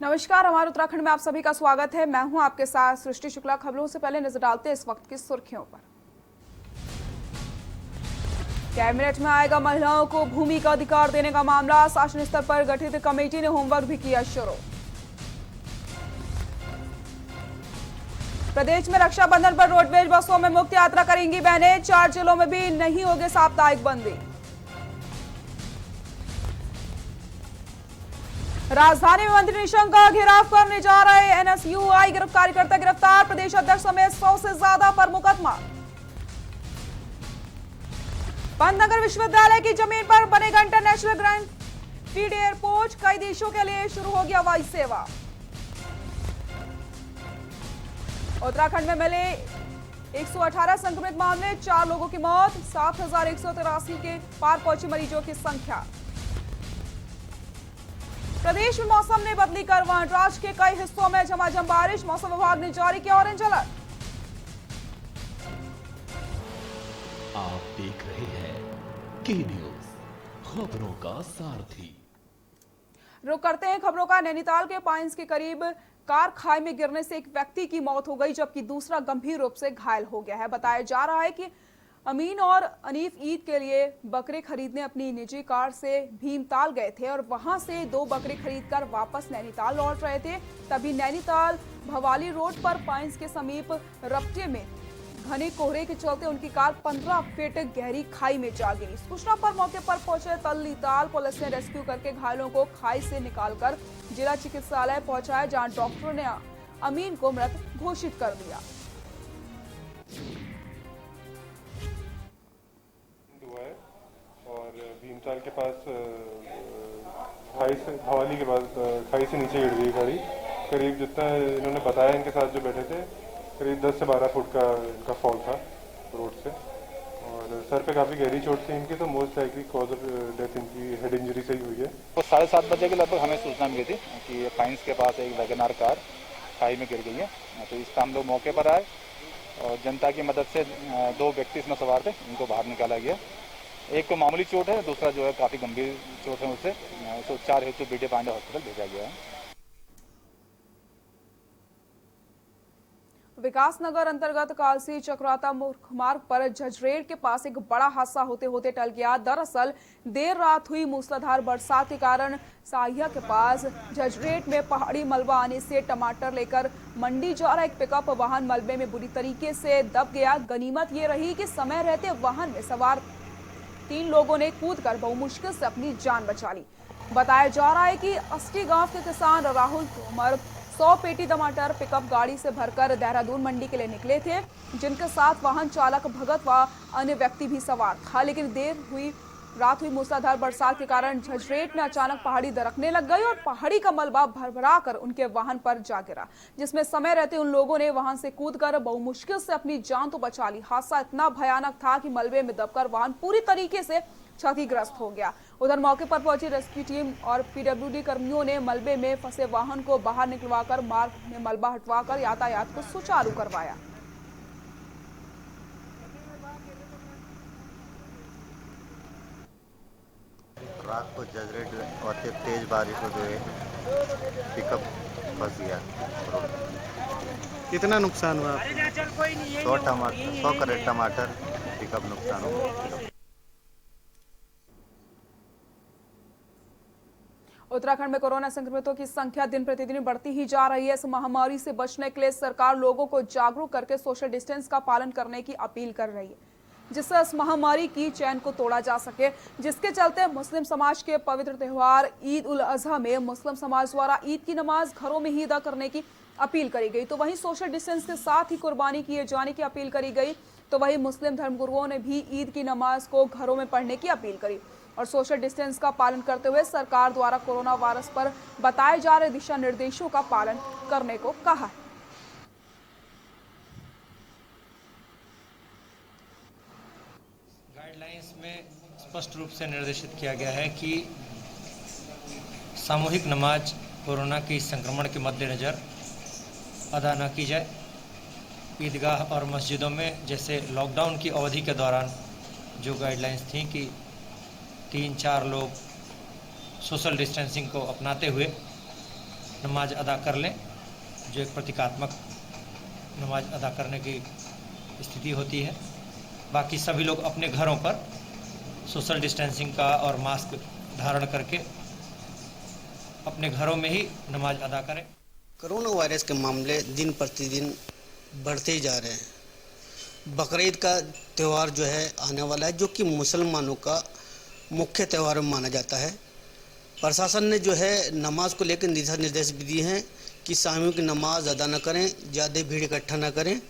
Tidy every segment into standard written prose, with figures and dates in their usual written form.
नमस्कार, हमारे उत्तराखंड में आप सभी का स्वागत है। मैं हूं आपके साथ सृष्टि शुक्ला। खबरों से पहले नजर डालते हैं इस वक्त की सुर्खियों पर। कैबिनेट में आएगा महिलाओं को भूमि का अधिकार देने का मामला। शासन स्तर पर गठित कमेटी ने होमवर्क भी किया शुरू। प्रदेश में रक्षाबंधन पर रोडवेज बसों में मुक्त यात्रा करेंगी बहनें। 4 जिलों में भी नहीं होगी साप्ताहिक बंदी। राजधानी में मंत्री निशंक का घेराव करने जा रहे एनएसयूआई कार्यकर्ता गिरफ्तार। प्रदेश अध्यक्ष समेत 100 से ज्यादा पर मुकदमा। पंतनगर विश्वविद्यालय की जमीन पर बनेगा इंटरनेशनल ग्रैंड फील्ड एयरपोर्ट। कई देशों के लिए शुरू होगी हवाई सेवा। उत्तराखंड में मिले 118 संक्रमित मामले, 4 लोगों की मौत। 7,183 के पार पहुंची मरीजों की संख्या। प्रदेश में मौसम ने बदली करवट। राज्य के कई हिस्सों में झमाझम बारिश। मौसम विभाग ने जारी किया ऑरेंज अलर्ट। आप देख रहे हैं के न्यूज, खबरों का सारथी। रुक करते हैं खबरों का। नैनीताल के पाइंस के करीब कार खाई में गिरने से एक व्यक्ति की मौत हो गई, जबकि दूसरा गंभीर रूप से घायल हो गया है। बताया जा रहा है कि अमीन और अनीफ ईद के लिए बकरे खरीदने अपनी निजी कार से भीमताल गए थे और वहां से 2 बकरे खरीदकर वापस नैनीताल लौट रहे थे। तभी नैनीताल भवाली रोड पर पाइंस के समीप रपटे में घने कोहरे के चलते उनकी कार 15 फीट गहरी खाई में जा गिरी। सूचना पर मौके पर पहुंचे तल्लीताल पुलिस ने रेस्क्यू करके घायलों को खाई से निकालकर जिला चिकित्सालय पहुंचाया, जहां डॉक्टरों ने अमीन को मृत घोषित कर दिया। और भीमताल के पास खाई से भवाली के पास खाई से नीचे गिर गई गाड़ी। करीब जितना इन्होंने बताया, इनके साथ जो बैठे थे, करीब 10 से 12 फुट का इनका फॉल था रोड से, और सर पे काफ़ी गहरी चोट थी इनकी। तो most likely cause of death इनकी हेड इंजरी से ही हुई है। तो 7:30 बजे के लगभग हमें सूचना मिली थी कि पाइंस के पास एक वैगनार कार खाई में गिर गई है। तो इस पर हम लोग मौके पर आए और जनता की मदद से 2 व्यक्ति इसमें सवार थे, इनको बाहर निकाला गया। एक को मामूली चोट है, दूसरा जो है काफ़ी गंभीर चोट है, उससे उपचार हेतु बीडी पांडे हॉस्पिटल भेजा गया है। विकासनगर अंतर्गत कालसी चक्राता मुख्य मार्ग पर झजरेड़ के पास एक बड़ा हादसा होते होते टल गया। दरअसल देर रात हुई मूसलाधार बरसात के कारण साहिया के पास झजरेड़ में पहाड़ी मलबा आने से टमाटर लेकर मंडी जा रहा एक पिकअप वाहन मलबे में बुरी तरीके से दब गया। गनीमत ये रही कि समय रहते वाहन में सवार 3 लोगों ने कूदकर बहुमुश्किल से अपनी जान बचा ली। बताया जा रहा है कि अस्टी गांव के किसान राहुल तोमर 100 पेटी टमाटर पिकअप गाड़ी से भरकर देहरादून मंडी के लिए निकले थे, जिनके साथ वाहन चालक भगत व अन्य व्यक्ति भी सवार था। लेकिन रात हुई मूसलाधार बरसात के कारण झजरेट में अचानक पहाड़ी दरकने लग गई और पहाड़ी का मलबा भरभरा कर उनके वाहन पर जा गिरा, जिसमें समय रहते उन लोगों ने वाहन से कूदकर बहुमुश्किल से अपनी जान तो बचा ली। हादसा इतना भयानक था कि मलबे में दबकर वाहन पूरी तरीके से क्षतिग्रस्त हो गया। उधर मौके पर पहुंची रेस्क्यू टीम और पीडब्ल्यूडी कर्मियों ने मलबे में फंसे वाहन को बाहर निकलवाकर मार्ग में मलबा हटवाकर यातायात को सुचारू करवाया। रात को झजरेट और तेज बारिश होते हुए पिकअप फंस गया। कितना नुकसान हुआ? 100 कैरेट टमाटर पिकअप नुकसान हुआ। उत्तराखंड में कोरोना संक्रमितों की संख्या दिन प्रतिदिन बढ़ती ही जा रही है। इस महामारी से बचने के लिए सरकार लोगों को जागरूक करके सोशल डिस्टेंस का पालन करने की अपील कर रही है, जिससे इस महामारी की चैन को तोड़ा जा सके। जिसके चलते मुस्लिम समाज के पवित्र त्योहार ईद उल अजहा में मुस्लिम समाज द्वारा ईद की नमाज घरों में ही अदा करने की अपील करी गई। तो वहीं सोशल डिस्टेंस के साथ ही कुर्बानी किए जाने की अपील करी गई। तो वहीं मुस्लिम धर्मगुरुओं ने भी ईद की नमाज को घरों में पढ़ने की अपील करी और सोशल डिस्टेंस का पालन करते हुए सरकार द्वारा कोरोना वायरस पर बताए जा रहे दिशा निर्देशों का पालन करने को कहा है। गाइडलाइंस में स्पष्ट रूप से निर्देशित किया गया है कि सामूहिक नमाज कोरोना के संक्रमण के मद्देनज़र अदा न की जाए। ईदगाह और मस्जिदों में जैसे लॉकडाउन की अवधि के दौरान जो गाइडलाइंस थी कि 3-4 लोग सोशल डिस्टेंसिंग को अपनाते हुए नमाज अदा कर लें, जो एक प्रतीकात्मक नमाज अदा करने की स्थिति होती है। बाकी सभी लोग अपने घरों पर सोशल डिस्टेंसिंग का और मास्क धारण करके अपने घरों में ही नमाज अदा करें। कोरोना वायरस के मामले दिन प्रतिदिन बढ़ते ही जा रहे हैं। बकरीद का त्यौहार जो है आने वाला है, जो कि मुसलमानों का मुख्य त्यौहार माना जाता है। प्रशासन ने जो है नमाज को लेकर दिशा निर्देश भी दिए हैं कि सामूहिक नमाज अदा न करें, ज़्यादा भीड़ इकट्ठा न करें।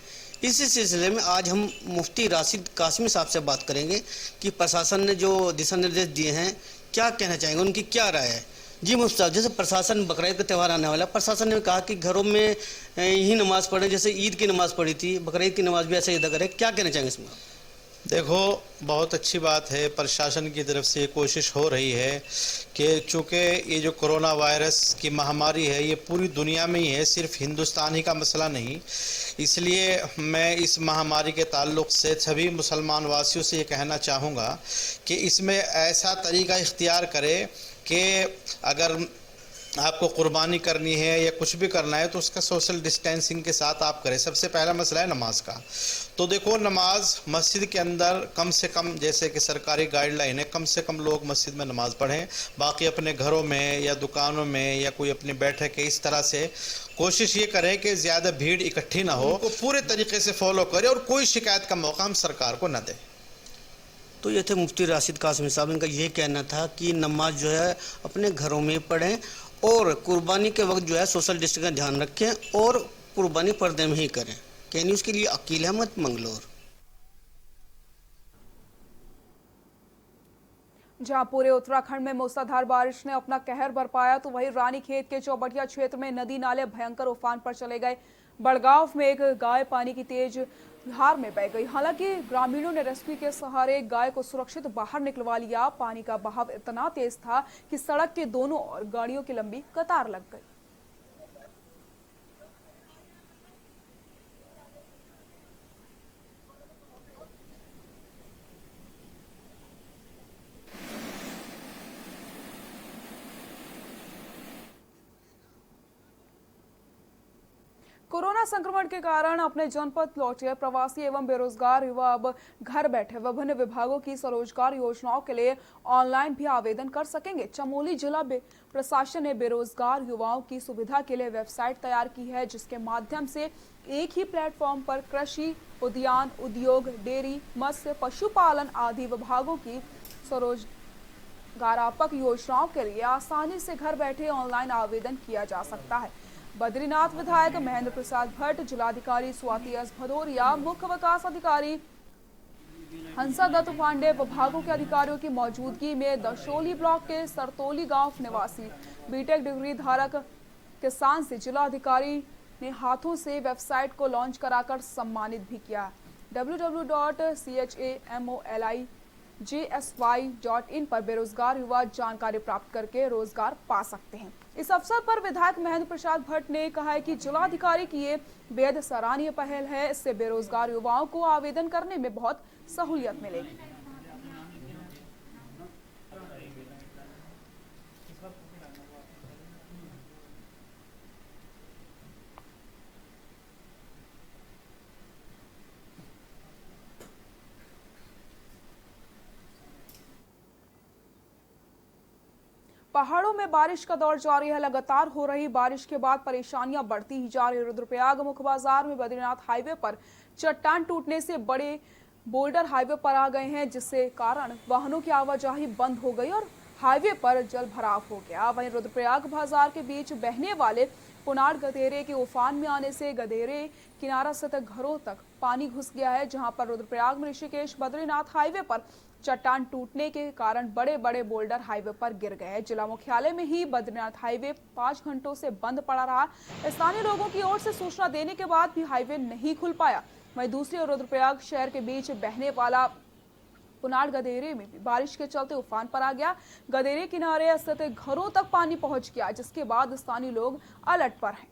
इसी सिलसिले में आज हम मुफ्ती राशिद कासमी साहब से बात करेंगे कि प्रशासन ने जो दिशा निर्देश दिए हैं क्या कहना चाहेंगे, उनकी क्या राय है। जी मुफ्ती साहब, जैसे प्रशासन बकरीद का त्यौहार आने वाला है, प्रशासन ने कहा कि घरों में ही नमाज पढ़ें, जैसे ईद की नमाज पढ़ी थी, बकरीद की नमाज भी ऐसे ही अदा करें, क्या कहना चाहेंगे इसमें? देखो, बहुत अच्छी बात है, प्रशासन की तरफ से कोशिश हो रही है कि चूँकि ये जो कोरोना वायरस की महामारी है ये पूरी दुनिया में ही है, सिर्फ हिंदुस्तान ही का मसला नहीं। इसलिए मैं इस महामारी के ताल्लुक़ से सभी मुसलमान वासियों से ये कहना चाहूँगा कि इसमें ऐसा तरीका इख्तियार करें कि अगर आपको कुर्बानी करनी है या कुछ भी करना है तो उसका सोशल डिस्टेंसिंग के साथ आप करें। सबसे पहला मसला है नमाज का। तो देखो, नमाज मस्जिद के अंदर कम से कम, जैसे कि सरकारी गाइडलाइन है, कम से कम लोग मस्जिद में नमाज पढ़ें। बाकी अपने घरों में या दुकानों में या कोई अपनी बैठक है, इस तरह से कोशिश ये करें कि ज़्यादा भीड़ इकट्ठी ना हो, उनको पूरे तरीके से फॉलो करें और कोई शिकायत का मौका हम सरकार को न दें। तो ये थे मुफ्ती राशिद कासमी साहब, इनका ये कहना था कि नमाज जो है अपने घरों में पढ़ें और कुर्बानी के वक्त जो है सोशल डिस्टेंस का ध्यान रखें और कुर्बानी पर्दे में ही करें। के न्यूज़ के लिए अकील अहमद, मंगलोर। जहां पूरे उत्तराखंड में मूसलाधार बारिश ने अपना कहर बरपाया, तो वहीं रानीखेत के चौबटिया क्षेत्र में नदी नाले भयंकर उफान पर चले गए। बड़गांव में एक गाय पानी की तेज धार में बह गई। हालांकि ग्रामीणों ने रेस्क्यू के सहारे गाय को सुरक्षित बाहर निकलवा लिया। पानी का बहाव इतना तेज था कि सड़क के दोनों ओर गाड़ियों की लंबी कतार लग गई। कोरोना संक्रमण के कारण अपने जनपद लौटे प्रवासी एवं बेरोजगार युवा अब घर बैठे विभिन्न विभागों की स्वरोजगार योजनाओं के लिए ऑनलाइन भी आवेदन कर सकेंगे। चमोली जिला प्रशासन ने बेरोजगार युवाओं की सुविधा के लिए वेबसाइट तैयार की है, जिसके माध्यम से एक ही प्लेटफॉर्म पर कृषि, उद्यान, उद्योग, डेयरी, मत्स्य, पशुपालन आदि विभागों की स्वरोजगारात्मक योजनाओं के लिए आसानी से घर बैठे ऑनलाइन आवेदन किया जा सकता है। बद्रीनाथ विधायक महेंद्र प्रसाद भट्ट, जिलाधिकारी स्वाति एस भदौरिया, मुख्य विकास अधिकारी हंसादत्त पांडे, विभागों के अधिकारियों की मौजूदगी में दशोली ब्लॉक के सरतोली गांव निवासी बीटेक डिग्री धारक किसान से जिलाधिकारी ने हाथों से वेबसाइट को लॉन्च कराकर सम्मानित भी किया। www.chamoli.jsy.in पर बेरोजगार युवा जानकारी प्राप्त करके रोजगार पा सकते हैं। इस अवसर पर विधायक महेंद्र प्रसाद भट्ट ने कहा है कि जिलाधिकारी की ये बेहद सराहनीय पहल है। इससे बेरोजगार युवाओं को आवेदन करने में बहुत सहूलियत मिलेगी। पहाड़ों में बारिश का दौर जारी है। लगातार हो रही बारिश के बाद परेशानियां बढ़ती ही जा रही। रुद्रप्रयाग मुख्य बाजार में बद्रीनाथ हाईवे पर चट्टान टूटने से बड़े बोल्डर हाईवे पर आ गए हैं, जिससे कारण वाहनों की आवाजाही बंद हो गई और हाईवे पर जल भराव हो गया। वहीं रुद्रप्रयाग बाजार के बीच बहने वाले पुनाड़ गदेरे के उफान में आने से गदेरे किनारा स्थित घरों तक पानी घुस गया है, जहां पर रुद्रप्रयाग में ऋषिकेश बद्रीनाथ हाईवे पर चट्टान टूटने के कारण बड़े बड़े बोल्डर हाईवे पर गिर गए। जिला मुख्यालय में ही बद्रीनाथ हाईवे 5 घंटों से बंद पड़ा रहा। स्थानीय लोगों की ओर से सूचना देने के बाद भी हाईवे नहीं खुल पाया। वहीं दूसरी ओर रुद्रप्रयाग शहर के बीच बहने वाला पुनाड़ गदेरे में भी बारिश के चलते उफान पर आ गया। गदेरे किनारे स्थित घरों तक पानी पहुंच गया, जिसके बाद स्थानीय लोग अलर्ट पर हैं।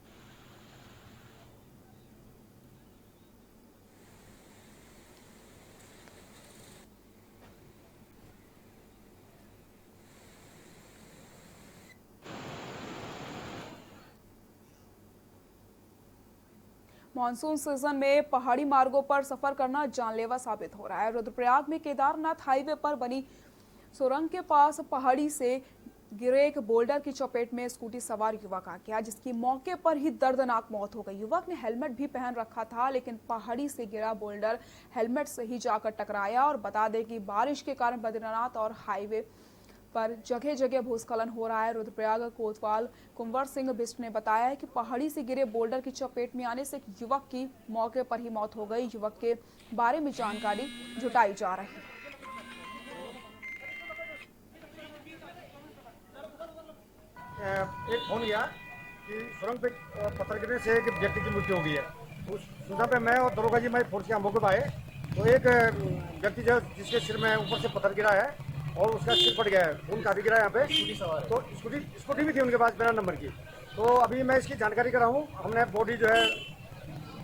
मानसून सीजन में पहाड़ी मार्गों पर सफर करना जानलेवा साबित हो रहा है। रुद्रप्रयाग में केदारनाथ हाईवे पर बनी सुरंग के पास पहाड़ी से गिरे एक बोल्डर की चपेट में स्कूटी सवार युवक आ गया, जिसकी मौके पर ही दर्दनाक मौत हो गई। युवक ने हेलमेट भी पहन रखा था, लेकिन पहाड़ी से गिरा बोल्डर हेलमेट से ही जाकर टकराया। और बता दें कि बारिश के कारण बद्रीनाथ और हाईवे पर जगह जगह भूस्खलन हो रहा है। रुद्रप्रयाग कोतवाल कुंवर सिंह बिष्ट ने बताया है कि पहाड़ी से गिरे बोल्डर की चपेट में आने से एक युवक की मौके पर ही मौत हो गई। युवक के बारे में जानकारी जुटाई जा रही है। एक फोन गया कि सुरंग पे पत्थर गिरने से एक व्यक्ति की मृत्यु हो गई है। उस सूचना पे मैं और दरोगा जी हमारी फोर्स के मौके पर आए तो एक व्यक्ति जो जिसके सिर में ऊपर से पत्थर गिरा है और उसका सिर फट गया है, खून काफी गिरा है यहाँ पे। तो स्कूटी भी थी उनके पास बिना नंबर की। तो अभी मैं इसकी जानकारी कर रहा हूँ। हमने बॉडी जो है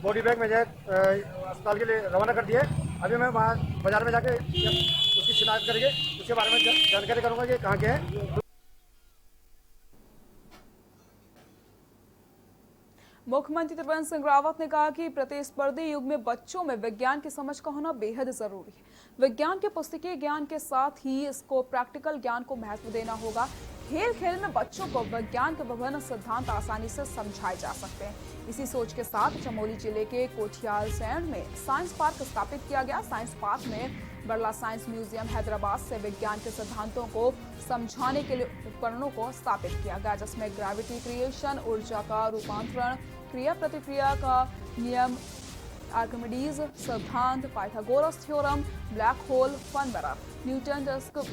बॉडी बैग में जो है अस्पताल के लिए रवाना कर दिया है। अभी मैं वहाँ बाजार में जाके उसकी शिनाख्त करके उसके बारे में जानकारी करूँगा कि कहाँ के हैं। मुख्यमंत्री त्रिवेंद्र सिंह रावत ने कहा कि प्रतिस्पर्धी युग में बच्चों में विज्ञान की समझ का होना बेहद जरूरी है। विज्ञान के पुस्तकीय ज्ञान के साथ ही इसको प्रैक्टिकल ज्ञान को महत्व देना होगा। खेल खेल में बच्चों को विज्ञान के विभिन्न सिद्धांत आसानी से समझाए जा सकते हैं। इसी सोच के साथ चमोली जिले के कोठियालसैंड में साइंस पार्क स्थापित किया गया। साइंस पार्क में बिरला साइंस म्यूजियम हैदराबाद से विज्ञान के सिद्धांतों को समझाने के लिए उपकरणों को स्थापित किया गया, जिसमें ग्रेविटी क्रिएशन, ऊर्जा का रूपांतरण, क्रिया प्रतिक्रिया का नियम, आर्किमिडीज सिद्धांत, Pythagoras theorem, black hole, fun mirror, Newton disc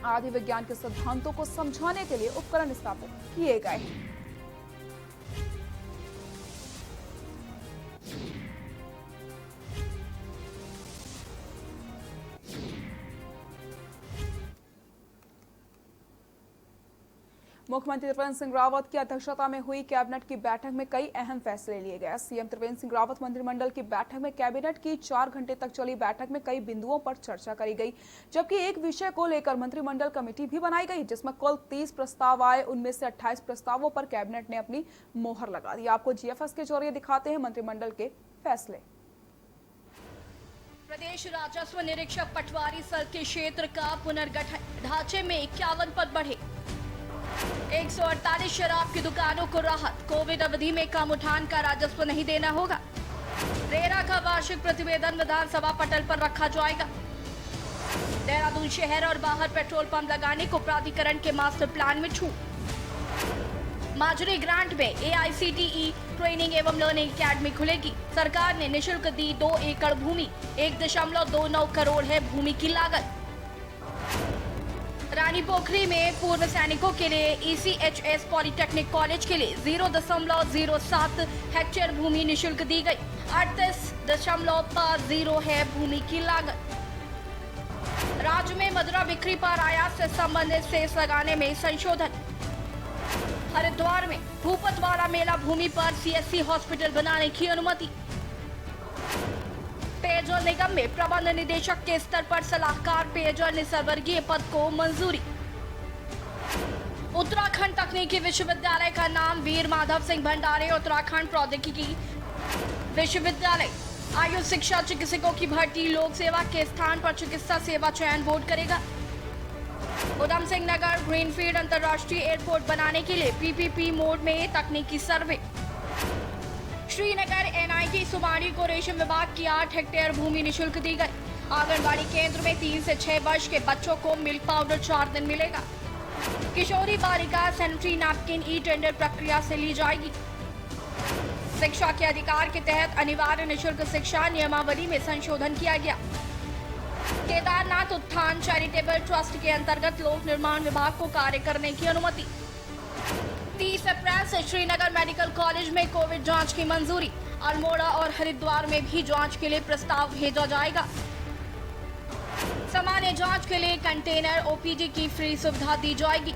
आदि विज्ञान के सिद्धांतों को समझाने के लिए उपकरण स्थापित किए गए हैं। मुख्यमंत्री त्रिवेंद्र सिंह रावत की अध्यक्षता में हुई कैबिनेट की बैठक में कई अहम फैसले लिए गए। सीएम त्रिवेंद्र सिंह रावत मंत्रिमंडल की बैठक में कैबिनेट की 4 घंटे तक चली बैठक में कई बिंदुओं पर चर्चा करी गई, जबकि एक विषय को लेकर मंत्रिमंडल कमेटी भी बनाई गई, जिसमें कुल 30 प्रस्ताव आए। उनमें से 28 प्रस्तावों पर कैबिनेट ने अपनी मोहर लगा दी। आपको जीएफएस के जरिए दिखाते हैं मंत्रिमंडल के फैसले। प्रदेश राजस्व निरीक्षक पटवारी सर के क्षेत्र का पुनर्गठन, ढांचे में 51 पद बढ़े। 148 शराब की दुकानों को राहत, कोविड अवधि में कम उठान का राजस्व नहीं देना होगा। रेरा का वार्षिक प्रतिवेदन विधानसभा पटल पर रखा जाएगा। देहरादून शहर और बाहर पेट्रोल पंप लगाने को प्राधिकरण के मास्टर प्लान में छूट। माजुरी ग्रांट में AICTE ट्रेनिंग एवं लर्निंग अकेडमी खुलेगी। सरकार ने निःशुल्क दी 2 एकड़ भूमि, 1.29 करोड़ है भूमि की लागत। रानी पोखरी में पूर्व सैनिकों के लिए ECHS पॉलिटेक्निक कॉलेज के लिए 0.07 हेक्टेयर भूमि निःशुल्क दी गई। 38.50 है भूमि की लागत। राज्य में मदिरा बिक्री पर आयात से संबंधित सेस लगाने में संशोधन। हरिद्वार में भूपतवाड़ा मेला भूमि पर CSC हॉस्पिटल बनाने की अनुमति। पेयजल निगम में प्रबंध निदेशक के स्तर पर सलाहकार पेयजल निसर्वर्गीय पद को मंजूरी। उत्तराखंड तकनीकी विश्वविद्यालय का नाम वीर माधव सिंह भंडारे उत्तराखंड प्रौद्योगिकी विश्वविद्यालय। आयु शिक्षा चिकित्सकों की भर्ती लोक सेवा के स्थान पर चिकित्सा सेवा चयन बोर्ड करेगा। उधम सिंह नगर ग्रीनफील्ड अंतर्राष्ट्रीय एयरपोर्ट बनाने के लिए PPP मोड में तकनीकी सर्वे। श्रीनगर NIT सुमाड़ी को रेशम विभाग की 8 हेक्टेयर भूमि निःशुल्क दी गई। आंगनबाड़ी केंद्र में 3 से 6 वर्ष के बच्चों को मिल्क पाउडर 4 दिन मिलेगा। किशोरी बालिका सैनिटरी नैपकिन ई-टेंडर प्रक्रिया से ली जाएगी। शिक्षा के अधिकार के तहत अनिवार्य निःशुल्क शिक्षा नियमावली में संशोधन किया गया। केदारनाथ उत्थान चैरिटेबल ट्रस्ट के अंतर्गत लोक निर्माण विभाग को कार्य करने की अनुमति। 30 अप्रैल से श्रीनगर मेडिकल कॉलेज में कोविड जांच की मंजूरी। अल्मोड़ा और हरिद्वार में भी जांच के लिए प्रस्ताव भेजा जाएगा। सामान्य जांच के लिए कंटेनर OPD की फ्री सुविधा दी जाएगी।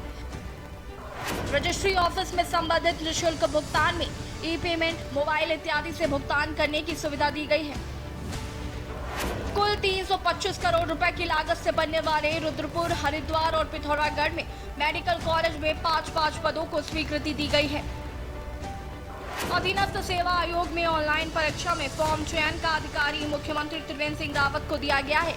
रजिस्ट्री ऑफिस में संबंधित निःशुल्क भुगतान में ई-पेमेंट, मोबाइल इत्यादि से भुगतान करने की सुविधा दी गई है। कुल 325 करोड़ रुपए की लागत से बनने वाले रुद्रपुर, हरिद्वार और पिथौरागढ़ में मेडिकल कॉलेज में 5-5 पदों को स्वीकृति दी गई है। अधीनस्थ सेवा आयोग में ऑनलाइन परीक्षा में फॉर्म चयन का अधिकारी मुख्यमंत्री त्रिवेंद्र सिंह रावत को दिया गया है।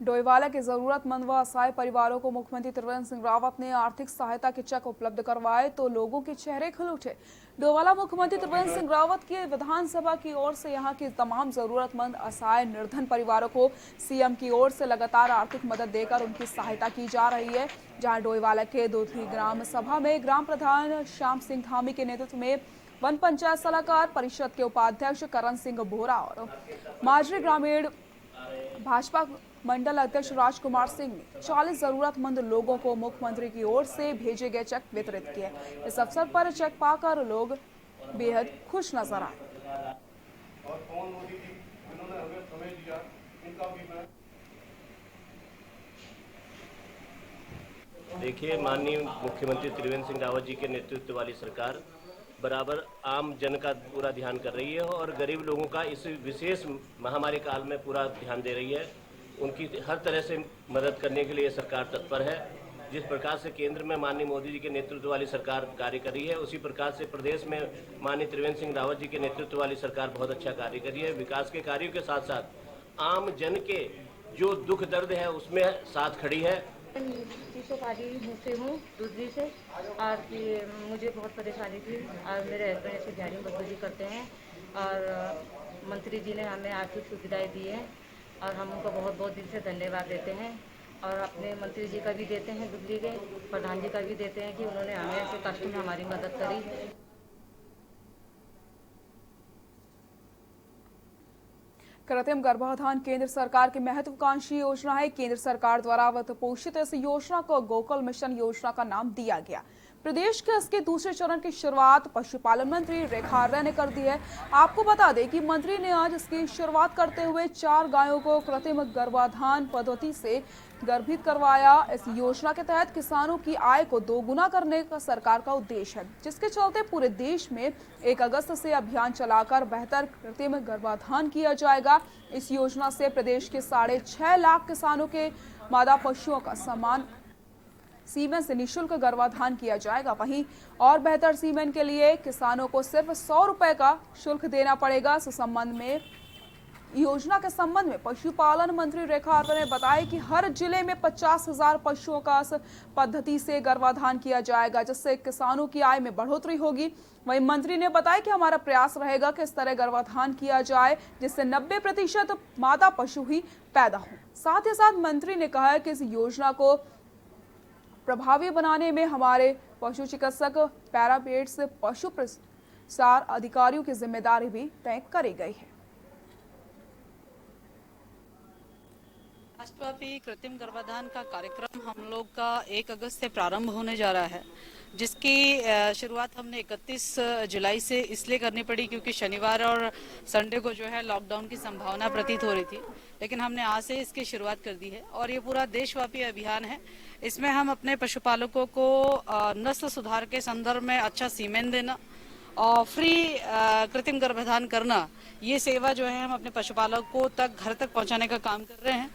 डोईवाला के जरूरतमंद व असहाय परिवारों को मुख्यमंत्री त्रिवेंद्र सिंह रावत ने आर्थिक सहायता के चेक उपलब्ध करवाए तो लोगों के चेहरे खिल उठे। डोईवाला मुख्यमंत्री त्रिवेंद्र सिंह रावत की विधानसभा की ओर से यहां के तमाम जरूरतमंद असहाय निर्धन परिवारों को सीएम की ओर से लगातार आर्थिक मदद देकर उनकी सहायता की जा रही है। जहां डोईवाला के दुधली ग्राम सभा में ग्राम प्रधान श्याम सिंह धामी के नेतृत्व में वन पंचायत सलाहकार परिषद के उपाध्यक्ष करण सिंह बोरा और माजरी ग्रामीण भाजपा मंडल अध्यक्ष राजकुमार सिंह ने 40 जरूरतमंद लोगों को मुख्यमंत्री की ओर से भेजे गए चेक वितरित किए। इस अवसर पर चेक पाकर लोग बेहद खुश नजर आए। देखिए, माननीय मुख्यमंत्री त्रिवेंद्र सिंह रावत जी के नेतृत्व वाली सरकार बराबर आम जन का पूरा ध्यान कर रही है और गरीब लोगों का इस विशेष महामारी काल में पूरा ध्यान दे रही है। उनकी हर तरह से मदद करने के लिए सरकार तत्पर है। जिस प्रकार से केंद्र में माननीय मोदी जी के नेतृत्व वाली सरकार कार्य कर रही है, उसी प्रकार से प्रदेश में माननीय त्रिवेंद्र सिंह रावत जी के नेतृत्व वाली सरकार बहुत अच्छा कार्य कर रही है। विकास के कार्यों के साथ साथ आम जन के जो दुख दर्द है उसमें साथ खड़ी है। से हूँ दूसरी से, और मुझे बहुत परेशानी थी और मेरे हस्बैंड ऐसे दिहाड़ी मजदूरी करते हैं और मंत्री जी ने हमें आर्थिक सुविधाएं दी है और हम उनको बहुत बहुत दिल से धन्यवाद देते हैं और अपने मंत्री जी का भी देते हैं, दुबली के प्रधान जी का भी देते हैं कि उन्होंने हमें ऐसे कष्ट में हमारी मदद करी। कृत्रिम गर्भाधान केंद्र सरकार की महत्वाकांक्षी योजना है। केंद्र सरकार द्वारा वित्त पोषित इस योजना को गोकुल मिशन योजना का नाम दिया गया। प्रदेश के इसके दूसरे चरण की शुरुआत पशुपालन मंत्री रेखा आर्य ने कर दी है। आपको बता दें कि मंत्री ने आज इसकी शुरुआत करते हुए 4 गायों को कृत्रिम गर्भाधान पद्धति से गर्भित करवाया। इस योजना के तहत किसानों की आय को दोगुना करने का सरकार का उद्देश्य है, जिसके चलते पूरे देश में 1 अगस्त से अभियान चलाकर बेहतर कृत्रिम गर्भाधान किया जाएगा। इस योजना से प्रदेश के 6.5 लाख किसानों के मादा पशुओं का समान सीमेन से निःशुल्क गर्भाधान किया जाएगा। वहीं और बेहतर सीमेन के लिए किसानों को सिर्फ 100 रुपए का शुल्क देना पड़ेगा। इस संबंध में योजना के संबंध में पशुपालन मंत्री रेखा आर्य ने बताया कि हर जिले में 50,000 पशुओं का इस पद्धति से गर्भाधान किया जाएगा, जिससे किसानों की आय में बढ़ोतरी होगी। वहीं मंत्री ने बताया कि हमारा प्रयास रहेगा कि इस तरह गर्भाधान किया जाए जिससे 90% मादा पशु ही पैदा हो। साथ ही साथ मंत्री ने कहा कि इस योजना को प्रभावी बनाने में हमारे पशु चिकित्सक, पैरामेड्स, पशु प्रसार अधिकारियों की जिम्मेदारी भी तय करी गई है। राष्ट्रव्यापी कृत्रिम गर्भाधान का कार्यक्रम हम लोग का 1 अगस्त से प्रारंभ होने जा रहा है, जिसकी शुरुआत हमने 31 जुलाई से इसलिए करनी पड़ी क्योंकि शनिवार और संडे को जो है लॉकडाउन की संभावना प्रतीत हो रही थी, लेकिन हमने आज से इसकी शुरुआत कर दी है और ये पूरा देशव्यापी अभियान है। इसमें हम अपने पशुपालकों को नस्ल सुधार के संदर्भ में अच्छा सीमेन देना और फ्री कृत्रिम गर्भाधान करना, ये सेवा जो है हम अपने पशुपालकों तक घर तक पहुंचाने का काम कर रहे हैं।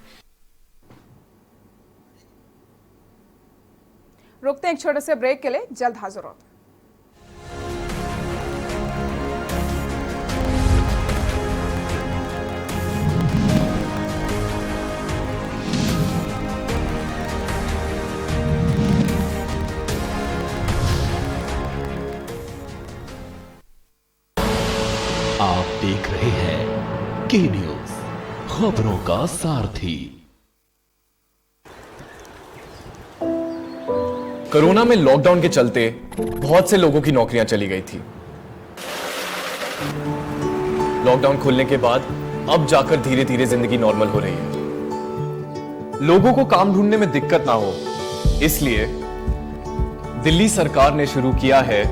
रुकते हैं एक छोटे से ब्रेक के लिए, जल्द हाजिर होते हैं। आप देख रहे हैं के न्यूज, खबरों का सारथी। कोरोना में लॉकडाउन के चलते बहुत से लोगों की नौकरियां चली गई थी। लॉकडाउन खुलने के बाद अब जाकर धीरे धीरे जिंदगी नॉर्मल हो रही है। लोगों को काम ढूंढने में दिक्कत ना हो, इसलिए दिल्ली सरकार ने शुरू किया है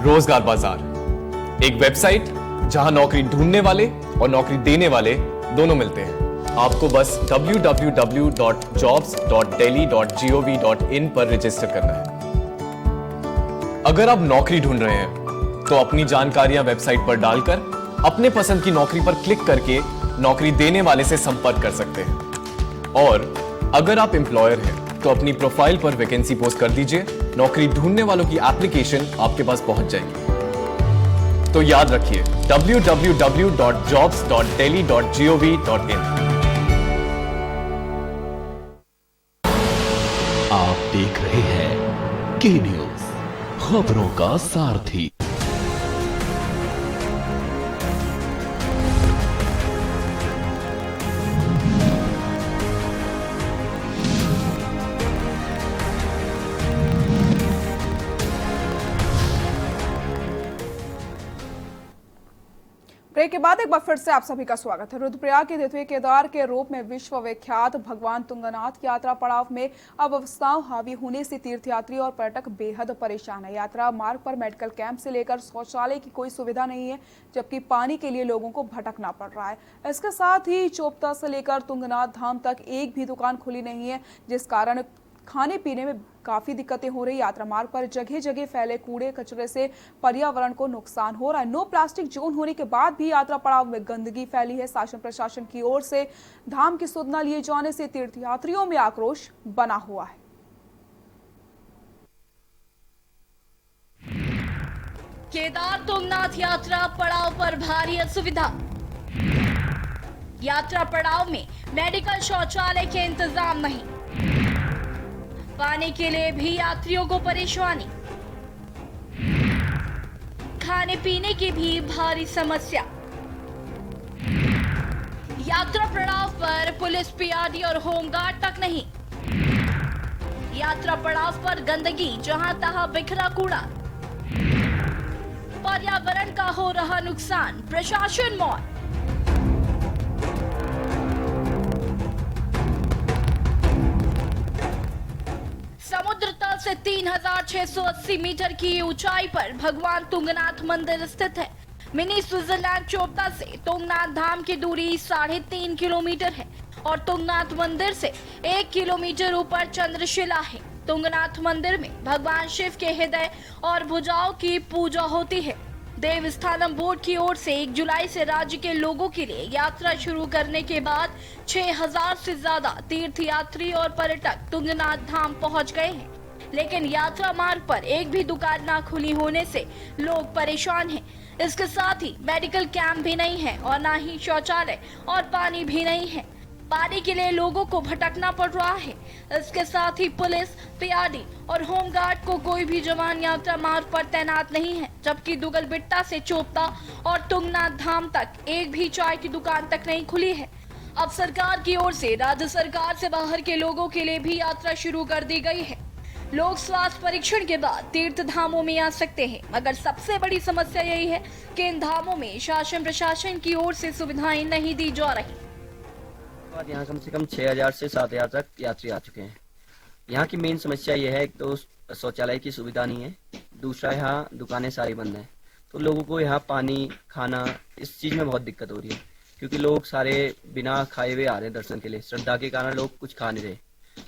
रोजगार बाजार, एक वेबसाइट जहां नौकरी ढूंढने वाले और नौकरी देने वाले दोनों मिलते हैं। आपको बस www.jobs.delhi.gov.in पर रजिस्टर करना है। अगर आप नौकरी ढूंढ रहे हैं तो अपनी जानकारियां वेबसाइट पर डालकर अपने पसंद की नौकरी पर क्लिक करके नौकरी देने वाले से संपर्क कर सकते हैं। और अगर आप एम्प्लॉयर हैं तो अपनी प्रोफाइल पर वैकेंसी पोस्ट कर दीजिए। नौकरी ढूंढने वालों की एप्लीकेशन आपके पास पहुंच जाएगी। तो याद रखिए www.jobs.delhi.gov.in। आप देख रहे हैं के न्यूज, खबरों का सारथी। ब्रेक के बाद एक बार फिर से आप सभी का स्वागत है। रुद्रप्रयाग के द्वितीय केदार के रूप में विश्व विख्यात भगवान तुंगनाथ यात्रा पड़ाव में अव्यवस्थाओं हावी होने से तीर्थयात्री और पर्यटक बेहद परेशान है। यात्रा मार्ग पर मेडिकल कैंप से लेकर शौचालय की कोई सुविधा नहीं है, जबकि पानी के लिए लोगों को भटकना पड़ रहा है। इसके साथ ही चोपता से लेकर तुंगनाथ धाम तक एक भी दुकान खुली नहीं है, जिस कारण खाने पीने में काफी दिक्कतें हो रही। यात्रा मार्ग पर जगह जगह फैले कूड़े कचरे से पर्यावरण को नुकसान हो रहा है। नो प्लास्टिक जोन होने के बाद भी यात्रा पड़ाव में गंदगी फैली है। शासन प्रशासन की ओर से धाम की सुध न लिए जाने से तीर्थयात्रियों में आक्रोश बना हुआ है। केदार तुंगनाथ यात्रा पड़ाव पर भारी असुविधा। यात्रा पड़ाव में मेडिकल शौचालय के इंतजाम नहीं, पानी के लिए भी यात्रियों को परेशानी, खाने पीने की भी भारी समस्या। यात्रा पड़ाव पर पुलिस, पीआरडी और होमगार्ड तक नहीं। यात्रा पड़ाव पर गंदगी, जहां तहां बिखरा कूड़ा, पर्यावरण का हो रहा नुकसान, प्रशासन मौन। समुद्र तल से 3680 मीटर की ऊंचाई पर भगवान तुंगनाथ मंदिर स्थित है। मिनी स्विट्जरलैंड चोपता से तुंगनाथ धाम की दूरी 3.5 किलोमीटर है और तुंगनाथ मंदिर से 1 किलोमीटर ऊपर चंद्रशिला है। तुंगनाथ मंदिर में भगवान शिव के हृदय और भुजाओं की पूजा होती है। देवस्थानम बोर्ड की ओर से 1 जुलाई से राज्य के लोगों के लिए यात्रा शुरू करने के बाद 6000 से ज्यादा तीर्थयात्री और पर्यटक तुंगनाथ धाम पहुंच गए हैं, लेकिन यात्रा मार्ग पर एक भी दुकान न खुली होने से लोग परेशान हैं। इसके साथ ही मेडिकल कैंप भी नहीं है और न ही शौचालय और पानी भी नहीं है। पानी के लिए लोगों को भटकना पड़ रहा है। इसके साथ ही पुलिस, पीआरडी और होमगार्ड को कोई भी जवान यात्रा मार्ग पर तैनात नहीं है, जबकि दुगलबिट्टा से चोपता और तुंगनाथ धाम तक एक भी चाय की दुकान तक नहीं खुली है। अब सरकार की ओर से राज्य सरकार से बाहर के लोगों के लिए भी यात्रा शुरू कर दी गई है। लोग स्वास्थ्य परीक्षण के बाद तीर्थ धामों में आ सकते हैं, मगर सबसे बड़ी समस्या यही है कि इन धामों में शासन प्रशासन की ओर से सुविधाएं नहीं दी जा रही। यहाँ कम से कम 6000 से 7000 तक यात्री आ चुके हैं। यहाँ की मेन समस्या यह है, एक तो शौचालय की सुविधा नहीं है, दूसरा यहाँ दुकानें सारी बंद हैं, तो लोगों को यहाँ पानी, खाना, इस चीज़ में बहुत दिक्कत हो रही है, क्योंकि लोग सारे बिना खाए हुए आ रहे हैं दर्शन के लिए। श्रद्धा के कारण लोग कुछ खा नहीं रहे,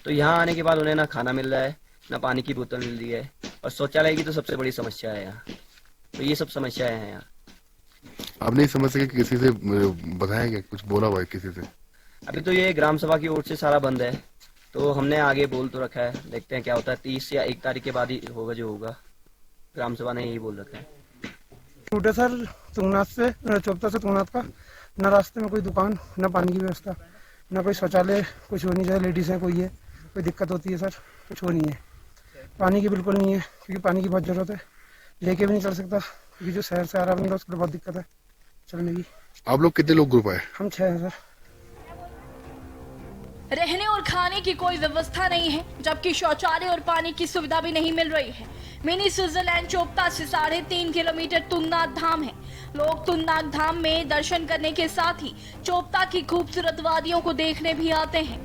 तो यहाँ आने के बाद उन्हें ना खाना मिल रहा है, ना पानी की बोतल मिल रही है, और शौचालय की तो सबसे बड़ी समस्या है यहाँ। तो ये सब समस्याएं हैं यहाँ। आप नहीं समझ सके किसी से बताया क्या, कुछ बोला हुआ है किसी से? अभी तो ये ग्राम सभा की ओर से सारा बंद है, तो हमने आगे बोल तो रखा है, देखते हैं क्या होता है। 30 या 1 तारीख के बाद ही होगा जो होगा। ग्राम सभा ने यही बोल रखा है। टूटे सर तुंगनाथ से, चोपता से तुंगनाथ का, न रास्ते में कोई दुकान, न पानी की व्यवस्था, न कोई शौचालय, कुछ हो नहीं चाहिए। लेडीज है कोई है, कोई दिक्कत होती है सर, कुछ हो नहीं है। पानी की बिल्कुल नहीं है, क्योंकि पानी की बहुत ज़रूरत है। लेके भी नहीं चल सकता, क्योंकि जो शहर से आ रहा है उसके लिए बहुत दिक्कत है चलने की। आप लोग कितने लोग ग्रुप आए? हम 6 हैं सर। रहने और खाने की कोई व्यवस्था नहीं है, जबकि शौचालय और पानी की सुविधा भी नहीं मिल रही है। मिनी स्विट्जरलैंड चोपता से 3.5 किलोमीटर तुंगनाथ धाम है। लोग तुंगनाथ धाम में दर्शन करने के साथ ही चोपता की खूबसूरत वादियों को देखने भी आते हैं।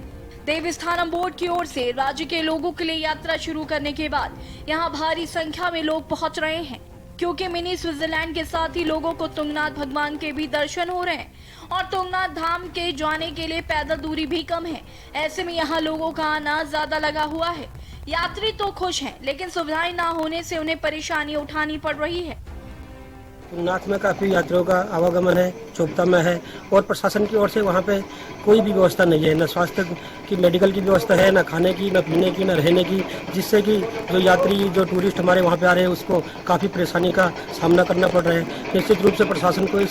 देवस्थानम बोर्ड की ओर से राज्य के लोगों के लिए यात्रा शुरू करने के बाद यहाँ भारी संख्या में लोग पहुँच रहे हैं, क्योंकि मिनी स्विट्जरलैंड के साथ ही लोगों को तुंगनाथ भगवान के भी दर्शन हो रहे हैं और तुंगनाथ धाम के जाने के लिए पैदल दूरी भी कम है। ऐसे में यहाँ लोगों का आना ज्यादा लगा हुआ है। यात्री तो खुश हैं, लेकिन सुविधाएं ना होने से उन्हें परेशानी उठानी पड़ रही है। तुंगनाथ में काफ़ी यात्रियों का आवागमन है, चोपता में है, और प्रशासन की ओर से वहाँ पे कोई भी व्यवस्था नहीं है, न स्वास्थ्य की मेडिकल की व्यवस्था है, न खाने की, न पीने की, न रहने की, जिससे कि जो यात्री जो टूरिस्ट हमारे वहाँ पे आ रहे हैं उसको काफ़ी परेशानी का सामना करना पड़ रहा है। निश्चित रूप से प्रशासन को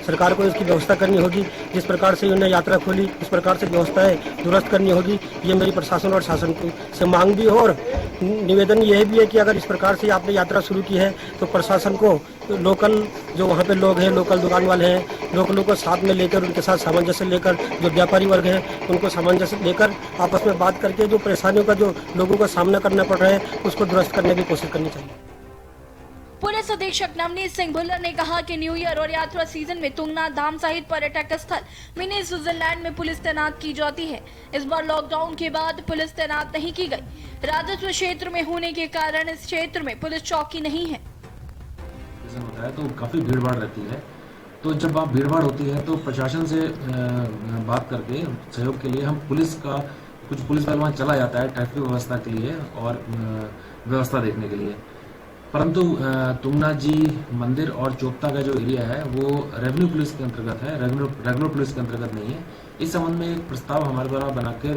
सरकार को इसकी व्यवस्था करनी होगी। जिस प्रकार से उन्होंने यात्रा खोली उस प्रकार से व्यवस्थाएं दुरुस्त करनी होगी, ये मेरी प्रशासन और शासन से मांग भी। और निवेदन यह भी है कि अगर इस प्रकार से आपने यात्रा शुरू की है तो प्रशासन को लोकल जो वहाँ पे लोग हैं, लोकल दुकान वाले हैं, लोकलों को साथ में लेकर उनके साथ सामंजस्य लेकर, जो व्यापारी वर्ग हैं उनको सामंजस्य लेकर आपस में बात करके जो परेशानियों का जो लोगों का सामना करना पड़ रहा है उसको दुरुस्त करने की कोशिश करनी चाहिए। पुलिस अधीक्षक नवनीत सिंह भुल्लर ने कहा कि न्यू ईयर और यात्रा सीजन में तुंगनाथ धाम सहित पर्यटक स्थल मिनी स्विट्जरलैंड में पुलिस तैनात की जाती है। इस बार लॉकडाउन के बाद पुलिस तैनात नहीं की गई। राजस्व क्षेत्र में होने के कारण इस क्षेत्र में पुलिस चौकी नहीं है। होता है तो काफ़ी भीड़ भाड़ रहती है, तो जब आप भीड़ भाड़ होती है तो प्रशासन से बात करके सहयोग के लिए हम कुछ पुलिस बल वहाँ चला जाता है ट्रैफिक व्यवस्था के लिए और व्यवस्था देखने के लिए। परंतु तुंगनाथ जी मंदिर और चोपता का जो एरिया है वो रेवेन्यू पुलिस के अंतर्गत है, रेगुलर पुलिस के अंतर्गत नहीं है। इस संबंध में एक प्रस्ताव हमारे द्वारा बनाकर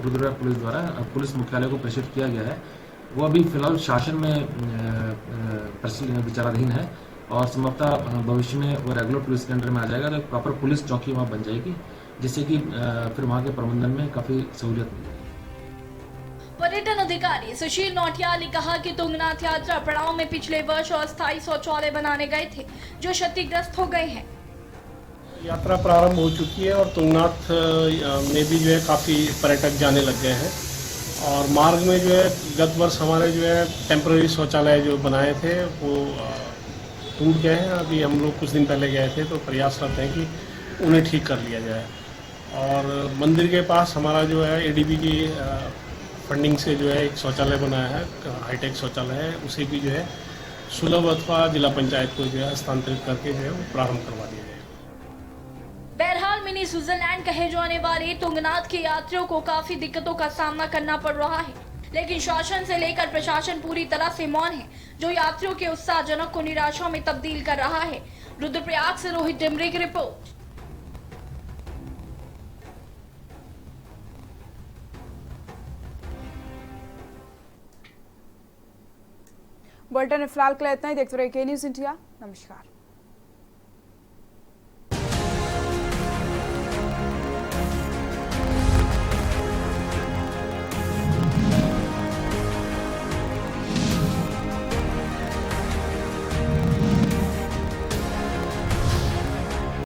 रुद्रप्रयाग पुलिस द्वारा पुलिस मुख्यालय को प्रेषित किया गया है। वो अभी फिलहाल शासन में विचाराधीन है और संभवतः भविष्य में वो रेगुलर पुलिस के अंडर में आ जाएगा, तो प्रॉपर पुलिस चौकी वहाँ बन जाएगी, जिससे कि फिर वहाँ के प्रबंधन में काफ़ी सहूलियत मिलेगी। पर्यटन अधिकारी सुशील नौटियाल ने कहा कि तुंगनाथ यात्रा पड़ाव में पिछले वर्ष अस्थायी शौचालय बनाने गए थे जो क्षतिग्रस्त हो गए हैं। यात्रा प्रारंभ हो चुकी है और तुंगनाथ में भी जो है काफ़ी पर्यटक जाने लग गए हैं और मार्ग में जो है गत वर्ष हमारे जो है टेम्पररी शौचालय जो बनाए थे वो टूट गए हैं। अभी हम लोग कुछ दिन पहले गए थे तो प्रयासरत हैं कि उन्हें ठीक कर लिया जाए। और मंदिर के पास हमारा जो है एडीबी की फंडिंग से जो है एक शौचालय बनाया है, हाईटेक शौचालय है, उसे भी जो है सुलभ अथवा जिला पंचायत को जो है हस्तांतरित करके जो है वो प्रारंभ करवा दिया जाए। बहरहाल मिनी स्विट्जरलैंड कहे जाने वाले तुंगनाथ के यात्रियों को काफी दिक्कतों का सामना करना पड़ रहा है, लेकिन शासन से लेकर प्रशासन पूरी तरह से मौन है, जो यात्रियों के उत्साहजनक को निराशा में तब्दील कर रहा है। रुद्रप्रयाग से रोहित डिमरी की रिपोर्ट। बुलेटिन फिलहाल के लिए इतना ही। देखते रहिए के न्यूज़ इंडिया। नमस्कार।